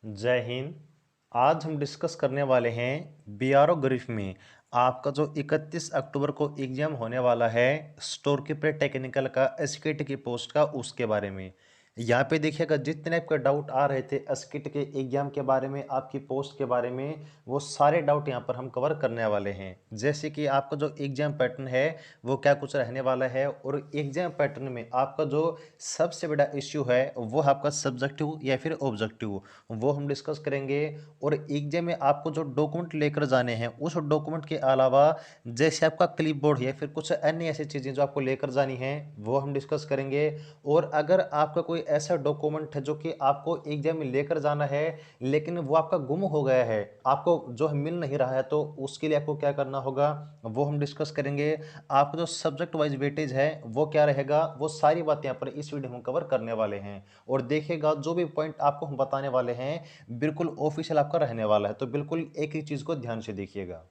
जय हिंद। आज हम डिस्कस करने वाले हैं बीआरओ ग्रीफ में आपका जो 31 अक्टूबर को एग्जाम होने वाला है स्टोर कीपर टेक्निकल का एसकेट की पोस्ट का उसके बारे में। यहाँ पे देखिएगा जितने आपके डाउट आ रहे थे एसकेट के एग्जाम के बारे में, आपकी पोस्ट के बारे में, वो सारे डाउट यहाँ पर हम कवर करने वाले हैं। जैसे कि आपका जो एग्जाम पैटर्न है वो क्या कुछ रहने वाला है, और एग्जाम पैटर्न में आपका जो सबसे बड़ा इश्यू है वो है आपका सब्जेक्टिव या फिर ऑब्जेक्टिव, वो हम डिस्कस करेंगे। और एग्जाम में आपको जो डॉक्यूमेंट लेकर जाने हैं उस डॉक्यूमेंट के अलावा जैसे आपका क्लिपबोर्ड या फिर कुछ अन्य ऐसी चीज़ें जो आपको लेकर जानी है वो हम डिस्कस करेंगे। और अगर आपका कोई ऐसा डॉक्यूमेंट है जो कि आपको एग्जाम में लेकर जाना है लेकिन वो आपका गुम हो गया है, आपको जो है मिल नहीं रहा है, तो उसके लिए आपको क्या करना होगा वो हम डिस्कस करेंगे। आपका जो सब्जेक्ट वाइज वेटेज है वो क्या रहेगा, वो सारी बातें यहाँ पर इस वीडियो में हम कवर करने वाले हैं। और देखिएगा जो भी पॉइंट आपको हम बताने वाले हैं बिल्कुल ऑफिशियल आपका रहने वाला है, तो बिल्कुल एक ही चीज़ को ध्यान से देखिएगा।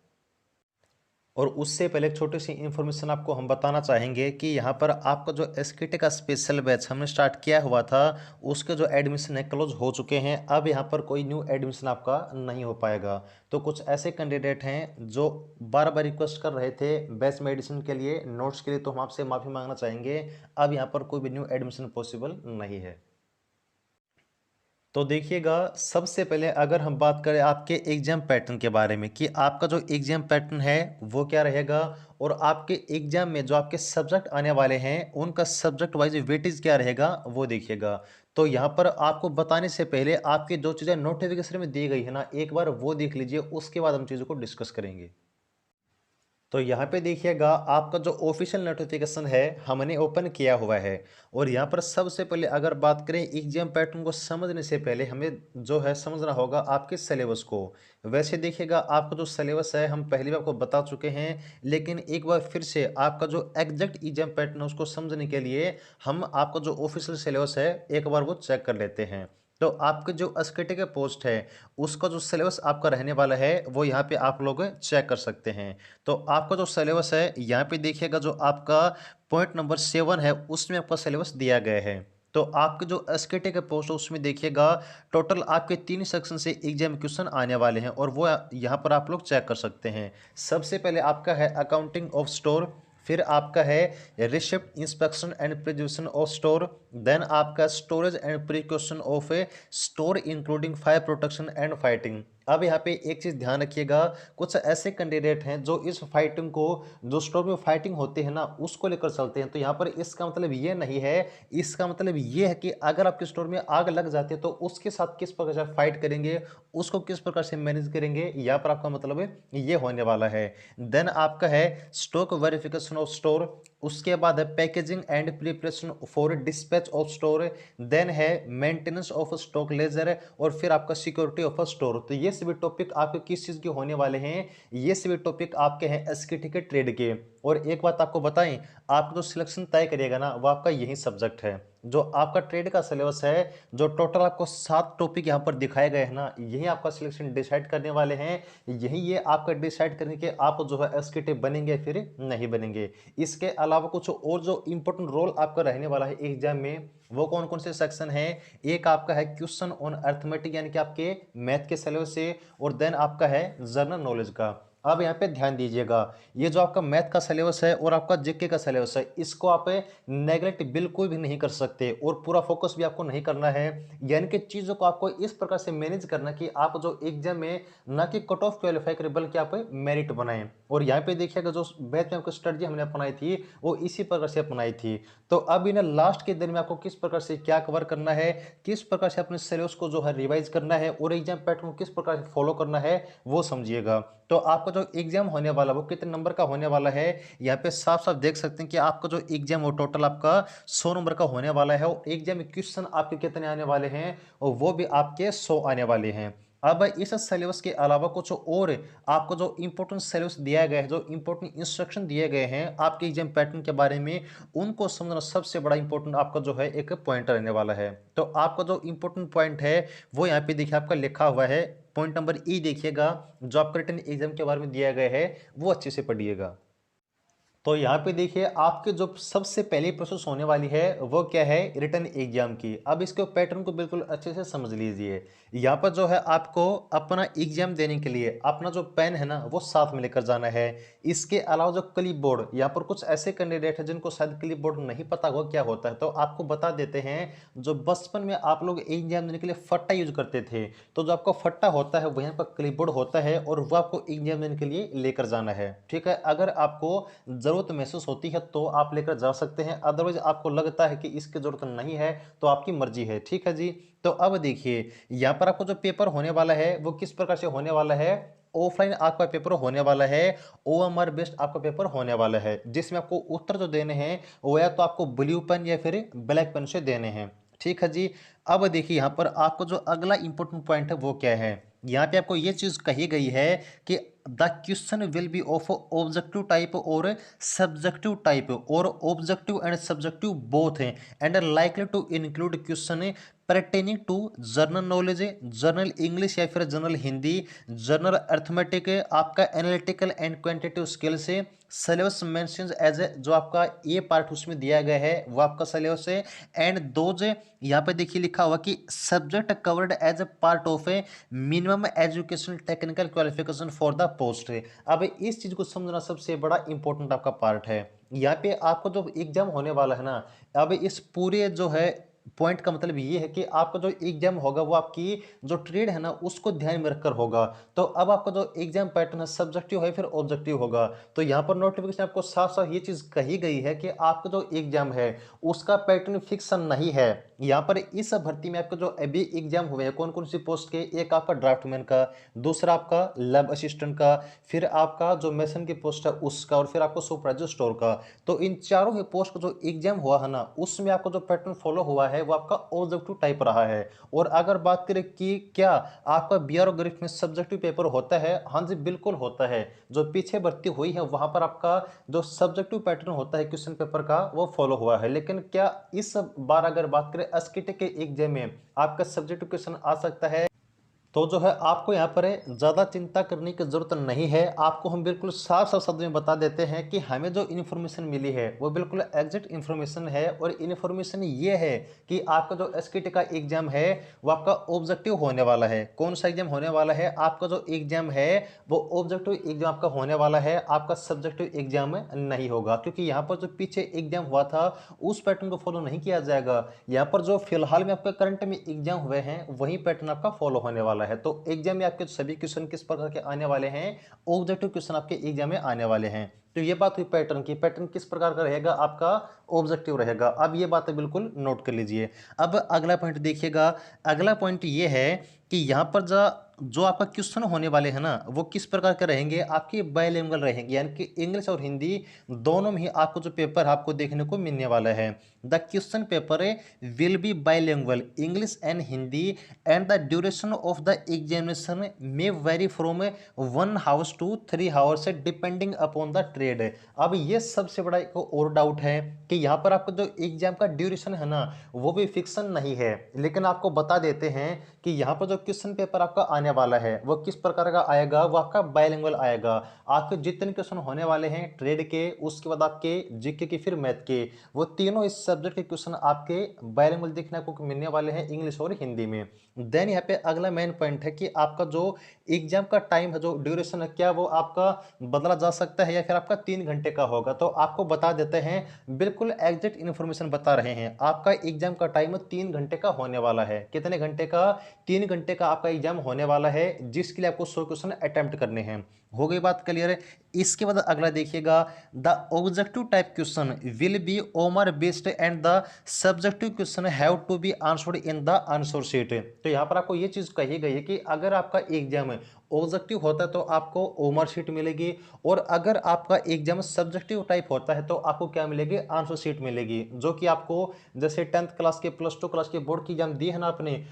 और उससे पहले एक छोटी सी इन्फॉर्मेशन आपको हम बताना चाहेंगे कि यहाँ पर आपका जो एसकेटी का स्पेशल बैच हमने स्टार्ट किया हुआ था उसके जो एडमिशन है क्लोज हो चुके हैं। अब यहाँ पर कोई न्यू एडमिशन आपका नहीं हो पाएगा। तो कुछ ऐसे कैंडिडेट हैं जो बार बार रिक्वेस्ट कर रहे थे बैच में एडमिशन के लिए, नोट्स के लिए, तो हम आपसे माफ़ी मांगना चाहेंगे। अब यहाँ पर कोई भी न्यू एडमिशन पॉसिबल नहीं है। तो देखिएगा सबसे पहले अगर हम बात करें आपके एग्जाम पैटर्न के बारे में कि आपका जो एग्जाम पैटर्न है वो क्या रहेगा, और आपके एग्जाम में जो आपके सब्जेक्ट आने वाले हैं उनका सब्जेक्ट वाइज वेटेज क्या रहेगा वो देखिएगा। तो यहाँ पर आपको बताने से पहले आपकी जो चीज़ें नोटिफिकेशन में दी गई है ना, एक बार वो देख लीजिए, उसके बाद हम चीज़ों को डिस्कस करेंगे। तो यहाँ पे देखिएगा आपका जो ऑफिशियल नोटिफिकेशन है हमने ओपन किया हुआ है। और यहाँ पर सबसे पहले अगर बात करें एग्जाम पैटर्न को समझने से पहले हमें जो है समझना होगा आपके सिलेबस को। वैसे देखिएगा आपका जो सिलेबस है हम पहले भी आपको बता चुके हैं, लेकिन एक बार फिर से आपका जो एग्जैक्ट एग्जाम पैटर्न है उसको समझने के लिए हम आपका जो ऑफिशियल सिलेबस है एक बार वो चेक कर लेते हैं। तो आपके जो एसकेटी के पोस्ट है उसका जो सिलेबस आपका रहने वाला है वो यहाँ पे आप लोग चेक कर सकते हैं। तो आपका जो सिलेबस है यहाँ पे देखिएगा जो आपका पॉइंट नंबर 7 है उसमें आपका सिलेबस दिया गया है। तो आपके जो एसकेटी के पोस्ट है उसमें देखिएगा टोटल आपके 3 सेक्शन से एग्जाम क्वेश्चन आने वाले हैं, और वो यहाँ पर आप लोग चेक कर सकते हैं। सबसे पहले आपका है अकाउंटिंग ऑफ स्टोर, फिर आपका है receipt inspection and preservation of store, then आपका storage and precaution of a store including fire protection and fighting. अब यहाँ पे एक चीज़ ध्यान रखिएगा, कुछ ऐसे कैंडिडेट हैं जो इस फाइटिंग को, जो स्टोर में फाइटिंग होती है ना, उसको लेकर चलते हैं। तो यहाँ पर इसका मतलब ये नहीं है, इसका मतलब ये है कि अगर आपके स्टोर में आग लग जाती है तो उसके साथ किस प्रकार से फाइट करेंगे, उसको किस प्रकार से मैनेज करेंगे, यहाँ पर आपका मतलब ये होने वाला है। देन आपका है स्टॉक वेरिफिकेशन ऑफ स्टोर, उसके बाद है packaging and preparation for dispatch of store, then है मेंटेनेंस ऑफ स्टॉक लेजर, और फिर आपका सिक्योरिटी ऑफ स्टोर। तो ये सभी टॉपिक आपके किस चीज़ के होने वाले हैं, ये सभी टॉपिक आपके हैं एसकेटी के ट्रेड के। और एक बात आपको बताएं, आपका जो सिलेक्शन तय करेगा ना वो आपका यही सब्जेक्ट है। जो आपका ट्रेड का सिलेबस है, जो टोटल आपको 7 टॉपिक यहाँ पर दिखाए गए हैं ना, यही आपका सिलेक्शन डिसाइड करने वाले हैं। यही ये आपका डिसाइड करने के आप जो है एसकेटी बनेंगे फिर नहीं बनेंगे। इसके अलावा कुछ और जो इंपॉर्टेंट रोल आपका रहने वाला है एग्जाम में, वो कौन कौन से सेक्शन है। एक आपका है क्वेश्चन ऑन अर्थमेटिक यानी कि आपके मैथ के सिलेबस से, और देन आपका है जनरल नॉलेज का। अब यहाँ पे ध्यान दीजिएगा, ये जो आपका मैथ का सिलेबस है और आपका जीके का सिलेबस है इसको आप नेगलेक्ट बिल्कुल भी नहीं कर सकते, और पूरा फोकस भी आपको नहीं करना है। यानी कि चीज़ों को आपको इस प्रकार से मैनेज करना कि आप जो एग्जाम में ना कि कट ऑफ क्वालिफाई करें बल्कि आप मेरिट बनाएं। और यहाँ पे देखिएगा जो मैथ में आपको स्ट्रेटजी हमने अपनाई थी वो इसी प्रकार से अपनाई थी। तो अब इन लास्ट के दिन में आपको किस प्रकार से क्या कवर करना है, किस प्रकार से अपने सिलेबस को जो है रिवाइज करना है, और एग्जाम पैटर्न को किस प्रकार से फॉलो करना है वो समझिएगा। तो आपका जो एग्जाम होने वाला वो कितने नंबर का होने वाला है, यहाँ पे साफ साफ देख सकते हैं कि आपका जो एग्जाम वो टोटल आपका 100 नंबर का होने वाला है, और एग्जाम में क्वेश्चन आपके कितने आने वाले हैं, और वो भी आपके 100 आने वाले हैं। अब इस सिलेबस के अलावा कुछ और आपको जो इंपॉर्टेंट सिलेबस दिया गया है, जो इंपॉर्टेंट इंस्ट्रक्शन दिए गए हैं आपके एग्जाम पैटर्न के बारे में, उनको समझना सबसे बड़ा इंपॉर्टेंट आपका जो है एक पॉइंट रहने वाला है। तो आपका जो इंपॉर्टेंट पॉइंट है वो यहाँ पे देखिए आपका लिखा हुआ है, पॉइंट नंबर ई देखिएगा, जो आपका रिटन एग्जाम के बारे में दिया गया है वो अच्छे से पढ़िएगा। तो यहाँ पे देखिए आपके जो सबसे पहली प्रोसेस होने वाली है वो क्या है, रिटन एग्जाम की। अब इसके पैटर्न को बिल्कुल अच्छे से समझ लीजिए। यहाँ पर जो है आपको अपना एग्जाम देने के लिए अपना जो पेन है ना वो साथ में लेकर जाना है। इसके अलावा जो क्लिप बोर्ड, यहाँ पर कुछ ऐसे कैंडिडेट हैं जिनको शायद क्लिप बोर्ड नहीं पता होगा क्या होता है, तो आपको बता देते हैं। जो बचपन में आप लोग एग्जाम देने के लिए फट्टा यूज करते थे, तो जो आपका फट्टा होता है वो यहाँ पर क्लिप बोर्ड होता है और वो आपको एग्जाम देने के लिए लेकर जाना है। ठीक है, अगर आपको जरूरत महसूस होती है तो आप लेकर जा सकते हैं, अदरवाइज आपको लगता है कि इसकी जरूरत नहीं है तो आपकी मर्जी है। ठीक है जी। तो अब देखिए यहाँ पर आपको जो पेपर होने वाला है वो किस प्रकार से होने वाला है। ऑफलाइन आपका पेपर होने वाला है, ओएमआर बेस्ड आपका पेपर होने वाला है, जिसमें आपको उत्तर जो देने हैं वो या तो आपको ब्लू पेन या फिर ब्लैक पेन से देने हैं। ठीक है जी। अब देखिए यहाँ पर आपको जो अगला इंपॉर्टेंट पॉइंट है वो क्या है। यहाँ पे आपको ये चीज कही गई है कि the question will be of objective type और सब्जेक्टिव टाइप, और ऑब्जेक्टिव एंड सब्जेक्टिव बोथ हैं, and are likely to include question pertaining to general knowledge, general English या फिर जनरल हिंदी, जनरल अर्थमेटिक, आपका एनालिटिकल एंड क्वांटिटेटिव स्किल से। Syllabus mentions as a, जो आपका ये पार्ट उसमें दिया गया है वो आपका सिलेबस है। एंड दोज, यहाँ पे देखिए लिखा हुआ कि subject covered as a part of a minimum educational technical qualification for the post. अब इस चीज को समझना सबसे बड़ा इंपॉर्टेंट आपका पार्ट है। यहाँ पे आपको जो एग्जाम होने वाला है ना, अब इस पूरे जो है पॉइंट का मतलब ये है कि आपका जो एग्जाम होगा वो आपकी जो ट्रेड है ना उसको ध्यान में रखकर होगा। तो अब आपका जो एग्जाम पैटर्न है सब्जेक्टिव है फिर ऑब्जेक्टिव होगा। तो यहाँ पर नोटिफिकेशन आपको साफ साफ ये चीज कही गई है कि आपका जो एग्जाम है उसका पैटर्न फिक्स नहीं है। यहाँ पर इस भर्ती में आपका जो अभी एग्जाम हुए हैं कौन कौन सी पोस्ट के, एक आपका ड्राफ्टमैन का, दूसरा आपका लैब असिस्टेंट का, फिर आपका जो मैसन की पोस्ट है उसका, और फिर आपको सुपरवाइजर स्टोर का। तो इन चारों ही पोस्ट का जो एग्जाम हुआ है ना उसमें आपको जो पैटर्न फॉलो हुआ है वो आपका ऑब्जेक्टिव टाइप रहा है। और अगर बात करें कि क्या आपका बीआरओ ग्रिफ में सब्जेक्टिव पेपर होता है, हाँ जी बिल्कुल होता है। जो पीछे भर्ती हुई है वहां पर आपका जो सब्जेक्टिव पैटर्न होता है क्वेश्चन पेपर का वो फॉलो हुआ है। लेकिन क्या इस बार अगर बात करें एसकेटी के एग्जाम में आपका सब्जेक्टिव क्वेश्चन आ सकता है, तो जो है आपको यहाँ पर ज़्यादा चिंता करने की ज़रूरत नहीं है। आपको हम बिल्कुल साफ साफ शब्द में बता देते हैं कि हमें जो इन्फॉर्मेशन मिली है वो बिल्कुल एग्जैक्ट इन्फॉर्मेशन है। और इन्फॉर्मेशन ये है कि आपका जो एसकेटी का एग्जाम है वो आपका ऑब्जेक्टिव होने वाला है। कौन सा एग्जाम होने वाला है, आपका जो एग्जाम है वो ऑब्जेक्टिव एग्जाम आपका होने वाला है, आपका सब्जेक्टिव एग्जाम नहीं होगा। क्योंकि यहाँ पर जो पीछे एग्जाम हुआ था उस पैटर्न को फॉलो नहीं किया जाएगा। यहाँ पर जो फिलहाल में आपके करंट में एग्जाम हुए हैं वही पैटर्न आपका फॉलो होने वाला है। तो एग्जाम में आपके सभी क्वेश्चन किस प्रकार के आने वाले हैं, ऑब्जेक्टिव क्वेश्चन आपके एग्जाम में आने वाले हैं। तो ये बात हुई पैटर्न की, पैटर्न किस प्रकार का रहेगा, आपका ऑब्जेक्टिव रहेगा। अब ये बातें बिल्कुल नोट कर लीजिए। अब अगला पॉइंट देखिएगा। अगला पॉइंट ये है कि यहाँ पर जो आपका क्वेश्चन होने वाले हैं ना वो किस प्रकार के रहेंगे, आपके बायलिंगुअल रहेंगे, यानी कि इंग्लिश और हिंदी दोनों में ही आपको जो पेपर आपको देखने को मिलने वाला है। The question paper will be bilingual English and Hindi, and the duration of the examination may vary from 1 hours to 3 hours depending upon the trade. अब ये सबसे बड़ा एक और डाउट है कि यहाँ पर आपका जो एग्जाम का ड्यूरेशन है ना वो भी फिक्सन नहीं है। लेकिन आपको बता देते हैं कि यहाँ पर जो क्वेश्चन पेपर आपका आने वाला है वो किस प्रकार का आएगा, वो आपका बायलिंगुअल आएगा। आपके जितने क्वेश्चन होने वाले हैं ट्रेड के, उसके बाद आपके जीके के, फिर मैथ के, वो तीनों इस सब्जेक्ट के क्वेश्चन आपके बायलिंगुअल देखने को मिलने वाले हैं, इंग्लिश और हिंदी में। देन यहाँ पे अगला मेन पॉइंट है कि आपका जो एग्जाम का टाइम है, जो ड्यूरेशन है, क्या वो आपका बदला जा सकता है या फिर आपका 3 घंटे का होगा। तो आपको बता देते हैं, बिल्कुल एग्जैक्ट इन्फॉर्मेशन बता रहे हैं। आपका एग्जाम का टाइम 3 घंटे का होने वाला है। कितने घंटे का, 3 घंटे का आपका एग्जाम होने वाला है, जिसके लिए आपको 100 क्वेश्चन अटेम्प्ट करने हैं। हो गई बात क्लियर है। इसके बाद अगला देखिएगा, the objective type question will be OMR based and the subjective question have to be answered in the answer sheet. तो यहाँ पर आपको ये चीज कही गई है कि अगर आपका एग्जाम ऑब्जेक्टिव होता है तो आपको ओमर शीट मिलेगी, और अगर आपका एग्जाम सब्जेक्टिव टाइप होता है तो आपको क्या मिलेगी, आंसर शीट मिलेगी। जो कि आपको जैसे 10th क्लास के, +2 क्लास के बोर्ड की एग्जाम दी है ना आपने,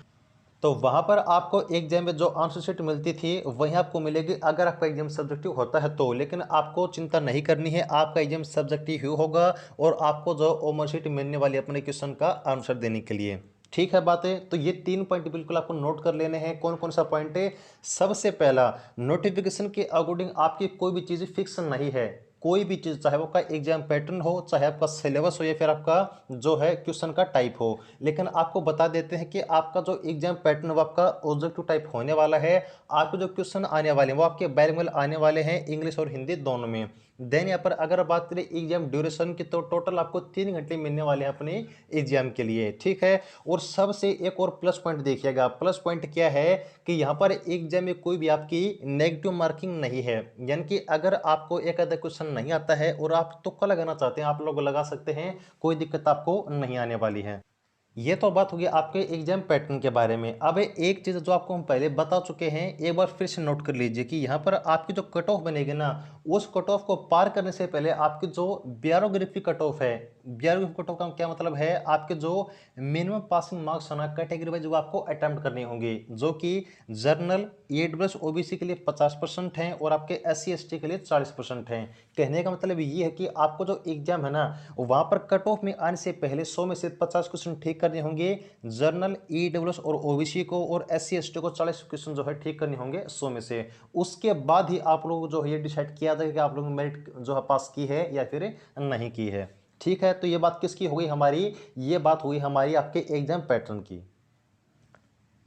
तो वहां पर आपको एग्जाम में जो आंसर शीट मिलती थी वही आपको मिलेगी अगर आपका एग्जाम सब्जेक्टिव होता है तो। लेकिन आपको चिंता नहीं करनी है, आपका एग्जाम सब्जेक्टिव ही होगा और आपको जो ओमर शीट मिलने वाली अपने क्वेश्चन का आंसर देने के लिए। ठीक है बातें। तो ये 3 पॉइंट बिल्कुल आपको नोट कर लेने हैं। कौन कौन सा पॉइंट है, सबसे पहला, नोटिफिकेशन के अकॉर्डिंग आपकी कोई भी चीज़ फिक्स नहीं है। कोई भी चीज़, चाहे वो का एग्जाम पैटर्न हो, चाहे आपका सिलेबस हो, या फिर आपका जो है क्वेश्चन का टाइप हो। लेकिन आपको बता देते हैं कि आपका जो एग्जाम पैटर्न वो आपका ऑब्जेक्टिव टाइप होने वाला है। आपके जो क्वेश्चन आने वाले हैं वो आपके बाइलिंगुअल आने वाले हैं, इंग्लिश और हिंदी दोनों में। देन यहाँ पर अगर बात करें एग्जाम ड्यूरेशन की, तो टोटल आपको 3 घंटे मिलने वाले हैं अपने एग्जाम के लिए, ठीक है। और सबसे एक और प्लस पॉइंट देखिएगा, प्लस पॉइंट क्या है कि यहाँ पर एग्जाम में कोई भी आपकी नेगेटिव मार्किंग नहीं है। यानी कि अगर आपको एक आधा क्वेश्चन नहीं आता है और आप तुक्का लगाना चाहते हैं, आप लोग लगा सकते हैं, कोई दिक्कत आपको नहीं आने वाली है। ये तो बात होगी आपके एग्जाम पैटर्न के बारे में। अब एक चीज़ जो आपको हम पहले बता चुके हैं, एक बार फिर से नोट कर लीजिए कि यहाँ पर आपकी जो कट ऑफ बनेगी ना, उस कट ऑफ को पार करने से पहले आपकी जो बीआरओ ग्रुप की कट ऑफ है, बीआरओ ग्रुप कट ऑफ का क्या मतलब है, आपके जो मिनिमम पासिंग मार्क्स होना कैटेगरी वाइज वो आपको अटेम्प्ट करने होंगे, जो कि जर्नल, ईडब्ल्यूएस, ओबीसी के लिए 50% हैं और आपके एससी एसटी के लिए 40% हैं। कहने का मतलब ये है कि आपको जो एग्जाम है ना, वहाँ पर कट ऑफ में आने से पहले 100 में से 50 क्वेश्चन ठीक करने होंगे जर्नल, ईडब्ल्यूएस और ओबीसी को, और एससी एसटी को 40 क्वेश्चन जो है ठीक करने होंगे 100 में से। उसके बाद ही आप लोग जो है ये डिसाइड किया जाएगा कि आप लोगों ने मेरिट जो है पास की है या फिर नहीं की है, ठीक है। तो ये बात किसकी हो गई हमारी, ये बात हुई हमारी आपके एग्जाम पैटर्न की।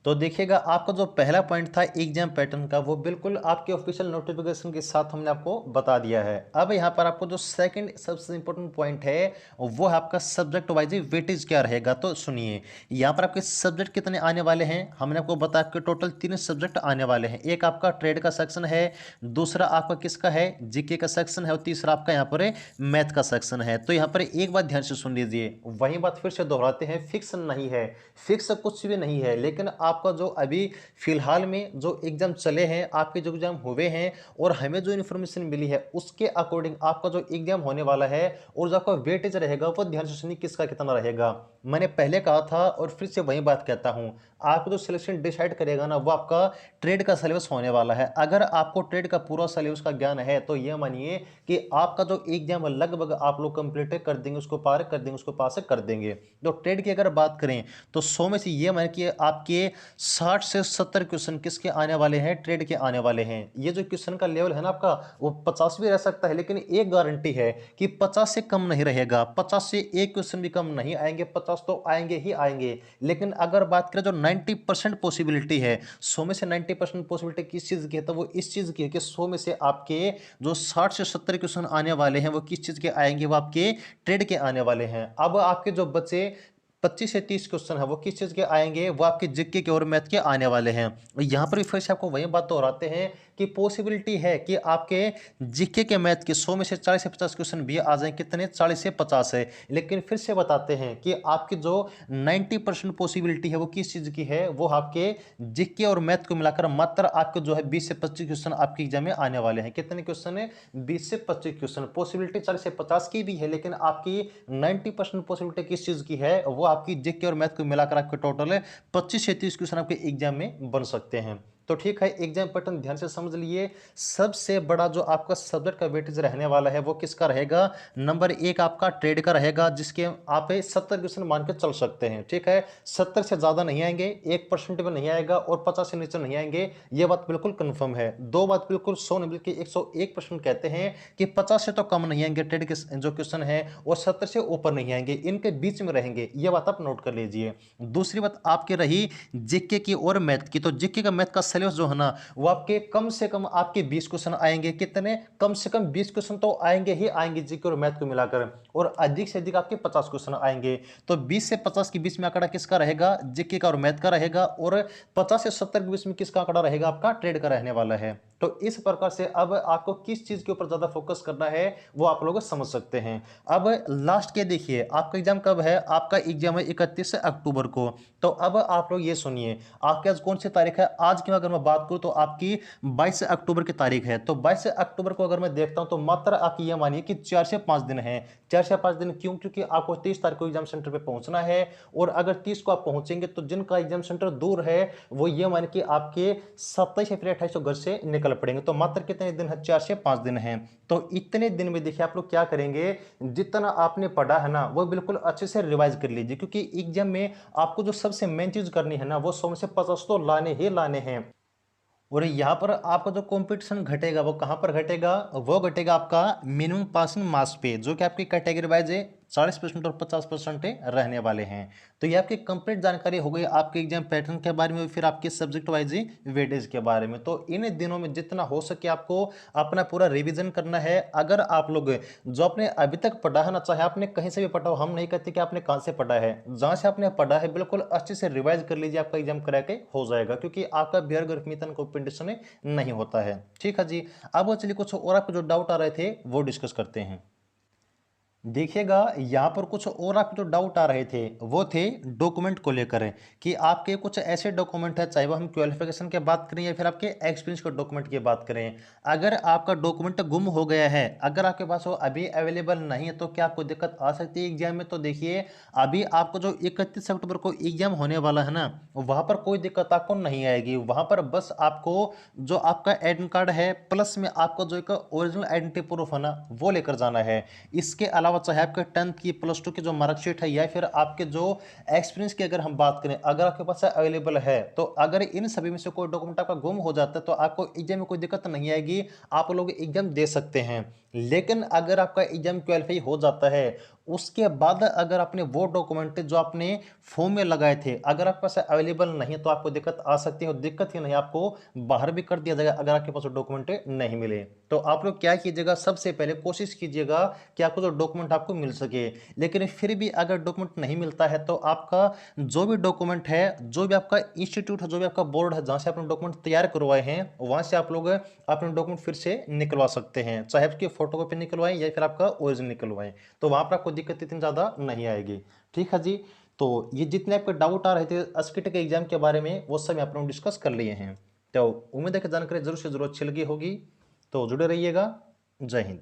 तो देखिएगा आपका जो पहला पॉइंट था एग्जाम पैटर्न का, वो बिल्कुल आपके ऑफिशियल नोटिफिकेशन के साथ हमने आपको बता दिया है। अब यहाँ पर आपको जो सेकंड सबसे इंपॉर्टेंट पॉइंट है वो है आपका सब्जेक्ट वाइज वेटेज क्या रहेगा। तो सुनिए, यहाँ पर आपके सब्जेक्ट कितने आने वाले हैं, हमने आपको बताया आपके टोटल 3 सब्जेक्ट आने वाले हैं। एक आपका ट्रेड का सेक्शन है, दूसरा आपका किसका है, जीके का सेक्शन है, और तीसरा आपका यहाँ पर मैथ का सेक्शन है। तो यहाँ पर एक बात ध्यान से सुन लीजिए, वही बात फिर से दोहराते हैं, फिक्स नहीं है, फिक्स कुछ भी नहीं है, लेकिन आपका जो अभी फिलहाल में जो एग्जाम चले हैं, आपके जो एग्जाम हुए हैं और हमें जो इन्फॉर्मेशन मिली है उसके अकॉर्डिंग आपका जो एग्जाम होने वाला है और जो आपका वेटेज रहेगा वो ध्यान से सुनिए किसका कितना रहेगा। मैंने पहले कहा था और फिर से वही बात कहता हूं, आपको जो सिलेक्शन डिसाइड करेगा ना वो आपका ट्रेड का सिलेबस होने वाला है। अगर आपको ट्रेड का पूरा सिलेबस का ज्ञान है तो ये मानिए कि आपका जो एग्जाम है लगभग आप लोग कंप्लीट कर देंगे, उसको पार कर देंगे, उसको पास कर देंगे। तो ट्रेड की अगर बात करें तो 100 में से ये मानिए कि आपके 60 से 70 क्वेश्चन किसके आने वाले हैं, ट्रेड के आने वाले हैं। ये जो क्वेश्चन का लेवल है ना आपका, वो 50 भी रह सकता है, लेकिन एक गारंटी है कि 50 से कम नहीं रहेगा, 50 से एक क्वेश्चन भी कम नहीं आएंगे, 50 तो आएंगे ही आएंगे। लेकिन अगर बात करें जो 90% पॉसिबिलिटी है, 100 में से 90% पॉसिबिलिटी किस चीज़ की है, तो वो इस चीज़ की है कि 100 में से आपके जो 60 से 70 क्वेश्चन आने वाले हैं वो किस चीज़ के आएंगे, वो आपके ट्रेड के आने वाले हैं। अब आपके जो बच्चे 25 से 30 क्वेश्चन है वो किस चीज़ के आएंगे, वो आपके जीके के और मैथ के आने वाले हैं। यहाँ पर भी फिर से आपको वही बात दोहराते हैं कि पॉसिबिलिटी है कि आपके जीके के मैथ के 100 में से 40 से 50 क्वेश्चन भी आ जाएं, कितने, 40 से 50 है। लेकिन फिर से बताते हैं कि आपकी जो 90% पॉसिबिलिटी है वो किस चीज़ की है, वो आपके जीके और मैथ को मिलाकर मात्र आपके जो है 20 से 25 क्वेश्चन आपके एग्जाम में आने वाले हैं। कितने क्वेश्चन है, 20 से 25 क्वेश्चन। पॉसिबिलिटी 40 से 50 की भी है, लेकिन आपकी 90% पॉसिबिलिटी किस चीज़ की है, वो आपकी जीके और मैथ को मिलाकर आपके टोटल 25 से 30 क्वेश्चन आपके एग्जाम में बन सकते हैं। तो ठीक है, एग्जाम पैटर्न ध्यान से समझ लिए। सबसे बड़ा जो आपका सब्जेक्ट का वेटेज रहने वाला है वो किसका रहेगा, नंबर 1 आपका ट्रेड का रहेगा, जिसके आप 70 क्वेश्चन मान के चल सकते हैं, ठीक है। 70 से ज़्यादा नहीं आएंगे, 1% भी नहीं आएगा और 50 से नीचे नहीं आएंगे, ये बात बिल्कुल कन्फर्म है। दो बात बिल्कुल 100 ने बल्कि 101% कहते हैं कि 50 से तो कम नहीं आएंगे ट्रेड के जो क्वेश्चन है, और 70 से ऊपर नहीं आएंगे, इनके बीच में रहेंगे, ये बात आप नोट कर लीजिए। दूसरी बात आपकी रही जीके की और मैथ की, तो जीके का मैथ का सिलेबस जो है ना वो आपके कम से कम आपके 20 क्वेश्चन आएंगे, कितने, कम से कम 20 क्वेश्चन तो आएंगे ही आएंगे जीके और मैथ को मिलाकर, और अधिक से अधिक आपके 50 क्वेश्चन आएंगे। तो 20 से 50 के बीच में आंकड़ा किसका रहेगा, जीके का और मैथ का रहेगा, और 50 से 70 के बीच में किसका आंकड़ा रहेगा, आपका ट्रेड का रहने वाला है। तो इस प्रकार से अब आपको किस चीज के ऊपर ज्यादा फोकस करना है वो आप लोग समझ सकते हैं। अब लास्ट के देखिए, आपका एग्जाम कब है, आपका एग्जाम है 31 अक्टूबर को। तो अब आप लोग ये सुनिए, आपके आज कौन सी तारीख है, आज की अगर मैं बात करूं तो आपकी 22 अक्टूबर की तारीख है। तो 22 अक्टूबर को अगर मैं देखता हूं तो मात्र आप ये मानिए कि 4 से 5 दिन है। 4 से 5 दिन क्यों, क्योंकि आपको 30 तारीख को एग्जाम सेंटर पे पहुंचना है, और अगर 30 को आप पहुंचेंगे तो जिनका एग्जाम सेंटर दूर है वो ये मानिए कि आपके 27 या फिर 28 को घर से निकल पड़ेंगे। तो मात्र कितने दिन है, 4 से 5 दिन है। तो इतने दिन में देखिए आप लोग क्या करेंगे, जितना आपने पढ़ा है ना वो बिल्कुल अच्छे से रिवाइज कर लीजिए, क्योंकि एग्जाम में आपको जो सबसे मेन चीज करनी है ना वो 100 में से 50 तो लाने ही लाने हैं। और यहाँ पर आपका जो कंपटीशन घटेगा वो कहाँ पर घटेगा, वो घटेगा आपका मिनिमम पासिंग मार्क्स पे, जो कि आपकी कैटेगरी वाइज है 40% और 50% रहने वाले हैं। तो ये आपकी कंप्लीट जानकारी हो गई आपके एग्जाम पैटर्न के बारे में, फिर आपके सब्जेक्ट वाइज वेटेज के बारे में। तो इन दिनों में जितना हो सके आपको अपना पूरा रिवीजन करना है। अगर आप लोग जो आपने अभी तक पढ़ा है ना, चाहे आपने कहीं से भी पढ़ा हो, हम नहीं कहते कि आपने कहाँ से पढ़ा है, जहाँ से आपने पढ़ा है बिल्कुल अच्छे से रिवाइज कर लीजिए, आपका एग्जाम करा के हो जाएगा, क्योंकि आपका बिहार गणित कंपटीशन नहीं होता है। ठीक है जी। अब चलिए कुछ और आपको जो डाउट आ रहे थे वो डिस्कस करते हैं। देखिएगा यहाँ पर कुछ और आपके जो डाउट आ रहे थे वो थे डॉक्यूमेंट को लेकर, कि आपके कुछ ऐसे डॉक्यूमेंट है, चाहे वो हम क्वालिफिकेशन की बात करें या फिर आपके एक्सपीरियंस के डॉक्यूमेंट की बात करें, अगर आपका डॉक्यूमेंट गुम हो गया है, अगर आपके पास वो अभी अवेलेबल नहीं है, तो क्या आपको दिक्कत आ सकती है एग्जाम में। तो देखिए अभी आपको जो 31 अक्टूबर को एग्जाम होने वाला है ना, वहाँ पर कोई दिक्कत आपको नहीं आएगी। वहाँ पर बस आपको जो आपका एडमिट कार्ड है प्लस में आपका जो एक ओरिजिनल आइडेंटिटी प्रूफ है ना, वो लेकर जाना है। इसके अलावा चाहे आपके 10th की +2 की जो मार्कशीट है या फिर आपके जो एक्सपीरियंस की अगर हम बात करें, अगर आपके पास अवेलेबल है, तो अगर इन सभी में से कोई डॉक्यूमेंट आपका गुम हो जाता है तो आपको एग्जाम में कोई दिक्कत नहीं आएगी, आप लोग एग्जाम दे सकते हैं। लेकिन अगर आपका एग्जाम क्वालिफाई हो जाता है, उसके बाद अगर आपने वो डॉक्यूमेंट जो आपने फॉर्म में लगाए थे अगर आपके पास अवेलेबल नहीं है, तो आपको दिक्कत आ सकती है, और दिक्कत ही नहीं, आपको बाहर भी कर दिया जाएगा अगर आपके पास डॉक्यूमेंट नहीं मिले। तो आप लोग क्या कीजिएगा, सबसे पहले कोशिश कीजिएगा कि आपको जो डॉक्यूमेंट आपको मिल सके। लेकिन फिर भी अगर डॉक्यूमेंट नहीं मिलता है, तो आपका जो भी डॉक्यूमेंट है, जो भी आपका इंस्टीट्यूट है, जो भी आपका बोर्ड है जहाँ से आपने डॉक्यूमेंट तैयार करवाए हैं, वहाँ से आप लोग अपने डॉक्यूमेंट फिर से निकलवा सकते हैं, चाहे आपकी फोटोकॉपी निकलवाएं या फिर आपका ओरिजिनल निकलवाएं। तो वहाँ पर आपको दिक्कत इतनी ज़्यादा नहीं आएगी। ठीक है जी। तो ये जितने आपके डाउट आ रहे थे एसकेट के एग्जाम के बारे में, वो सब आप लोग डिस्कस कर लिए हैं। तो उम्मीद है कि जानकारी जरूर से जरूर अच्छी लगी होगी। तो जुड़े रहिएगा। जय हिंद।